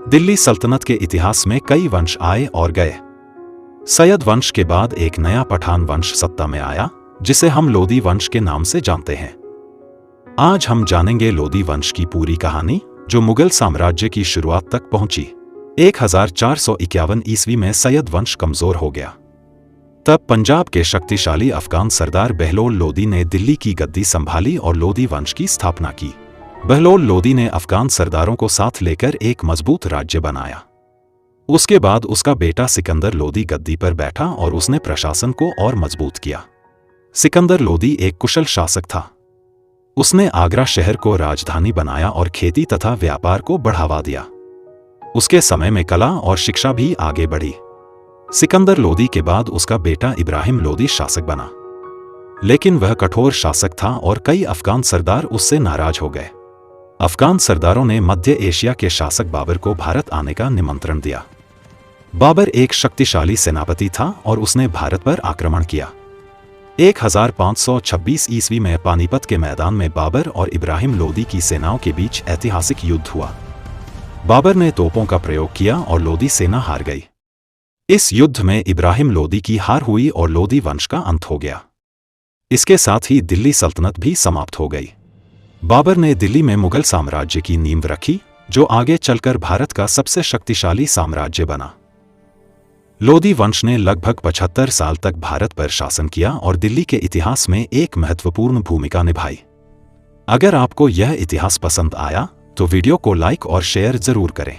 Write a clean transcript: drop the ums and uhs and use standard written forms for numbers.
दिल्ली सल्तनत के इतिहास में कई वंश आए और गए। सैयद वंश के बाद एक नया पठान वंश सत्ता में आया, जिसे हम लोदी वंश के नाम से जानते हैं। आज हम जानेंगे लोदी वंश की पूरी कहानी, जो मुगल साम्राज्य की शुरुआत तक पहुंची। 1451 ईस्वी में सैयद वंश कमजोर हो गया। तब पंजाब के शक्तिशाली अफगान सरदार बहलोल लोदी ने दिल्ली की गद्दी संभाली और लोदी वंश की स्थापना की। बहलोल लोदी ने अफगान सरदारों को साथ लेकर एक मजबूत राज्य बनाया। उसके बाद उसका बेटा सिकंदर लोदी गद्दी पर बैठा और उसने प्रशासन को और मजबूत किया। सिकंदर लोदी एक कुशल शासक था। उसने आगरा शहर को राजधानी बनाया और खेती तथा व्यापार को बढ़ावा दिया। उसके समय में कला और शिक्षा भी आगे बढ़ी। सिकंदर लोदी के बाद उसका बेटा इब्राहिम लोदी शासक बना, लेकिन वह कठोर शासक था और कई अफगान सरदार उससे नाराज हो गए। अफगान सरदारों ने मध्य एशिया के शासक बाबर को भारत आने का निमंत्रण दिया। बाबर एक शक्तिशाली सेनापति था और उसने भारत पर आक्रमण किया। 1526 ईस्वी में पानीपत के मैदान में बाबर और इब्राहिम लोदी की सेनाओं के बीच ऐतिहासिक युद्ध हुआ। बाबर ने तोपों का प्रयोग किया और लोदी सेना हार गई। इस युद्ध में इब्राहिम लोदी की हार हुई और लोदी वंश का अंत हो गया। इसके साथ ही दिल्ली सल्तनत भी समाप्त हो गई। बाबर ने दिल्ली में मुगल साम्राज्य की नींव रखी, जो आगे चलकर भारत का सबसे शक्तिशाली साम्राज्य बना। लोदी वंश ने लगभग 75 साल तक भारत पर शासन किया और दिल्ली के इतिहास में एक महत्वपूर्ण भूमिका निभाई। अगर आपको यह इतिहास पसंद आया तो वीडियो को लाइक और शेयर जरूर करें।